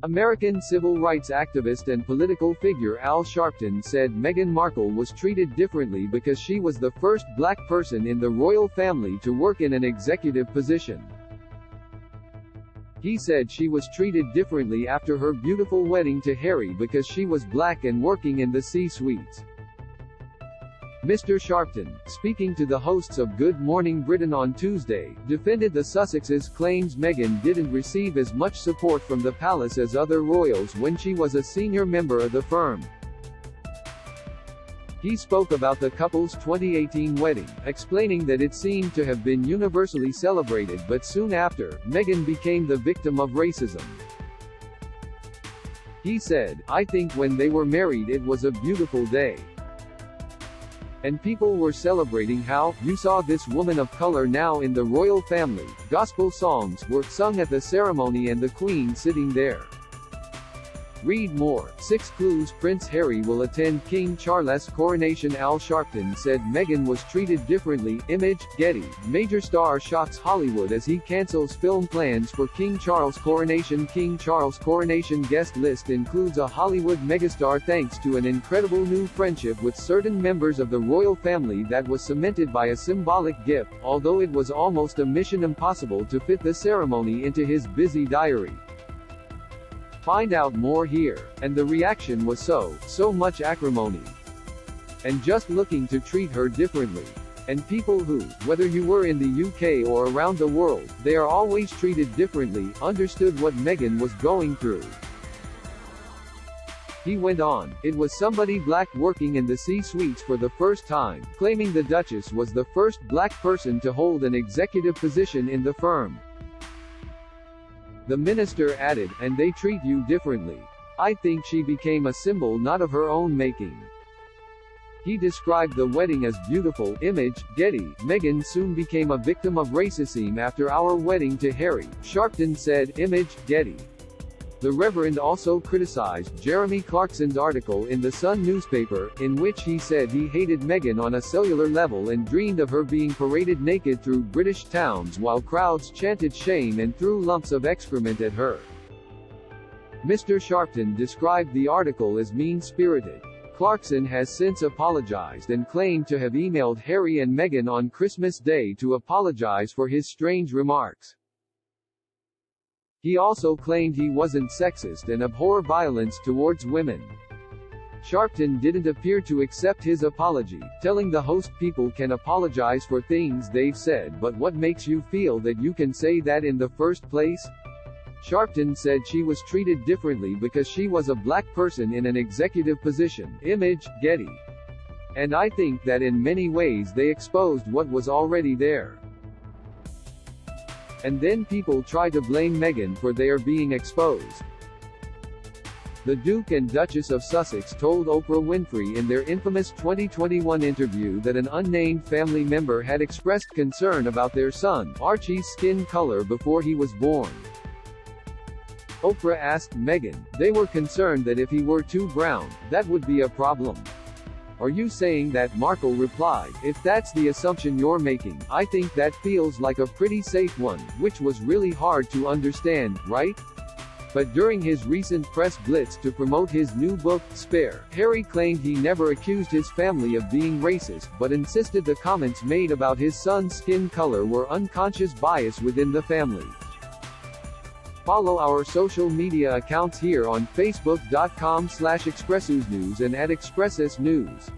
American civil rights activist and political figure Al Sharpton said Meghan Markle was treated differently because she was the first black person in the royal family to work in an executive position. He said she was treated differently after her beautiful wedding to Harry because she was black and working in the C-suites. Mr. Sharpton, speaking to the hosts of Good Morning Britain on Tuesday, defended the Sussexes' claims Meghan didn't receive as much support from the palace as other royals when she was a senior member of the firm. He spoke about the couple's 2018 wedding, explaining that it seemed to have been universally celebrated but soon after, Meghan became the victim of racism. He said, "I think when they were married it was a beautiful day. And people were celebrating how, you saw this woman of color now in the royal family. Gospel songs were sung at the ceremony and the Queen sitting there." Read more. 6 clues Prince Harry will attend King Charles' coronation. Al Sharpton said Meghan was treated differently. Image, Getty. Major star shocks Hollywood as he cancels film plans for King Charles' coronation. King Charles' coronation guest list includes a Hollywood megastar thanks to an incredible new friendship with certain members of the royal family that was cemented by a symbolic gift, although it was almost a mission impossible to fit the ceremony into his busy diary. Find out more here. And the reaction was so much acrimony. And just looking to treat her differently. And people who, whether you were in the UK or around the world, they are always treated differently, understood what Meghan was going through. He went on, "It was somebody black working in the C-suites for the first time, claiming the Duchess was the first black person to hold an executive position in the firm. The minister added, and they treat you differently. I think she became a symbol not of her own making." He described the wedding as beautiful. Image, Getty. Meghan soon became a victim of racism after our wedding to Harry, Sharpton said. Image, Getty. The Reverend also criticized Jeremy Clarkson's article in The Sun newspaper, in which he said he hated Meghan on a cellular level and dreamed of her being paraded naked through British towns while crowds chanted shame and threw lumps of excrement at her. Mr. Sharpton described the article as mean-spirited. Clarkson has since apologized and claimed to have emailed Harry and Meghan on Christmas Day to apologize for his strange remarks. He also claimed he wasn't sexist and abhorred violence towards women. Sharpton didn't appear to accept his apology, telling the host people can apologize for things they've said, but what makes you feel that you can say that in the first place? Sharpton said she was treated differently because she was a black person in an executive position. Image, Getty. And I think that in many ways they exposed what was already there. And then people try to blame Meghan for their being exposed. The Duke and Duchess of Sussex told Oprah Winfrey in their infamous 2021 interview that an unnamed family member had expressed concern about their son, Archie's skin color before he was born. Oprah asked Meghan, "They were concerned that if he were too brown, that would be a problem. Are you saying that?" Markle replied, "If that's the assumption you're making, I think that feels like a pretty safe one, which was really hard to understand, right?" But during his recent press blitz to promote his new book, Spare, Harry claimed he never accused his family of being racist, but insisted the comments made about his son's skin color were unconscious bias within the family. Follow our social media accounts here on Facebook.com/ExpressusNews and @ExpressusNews.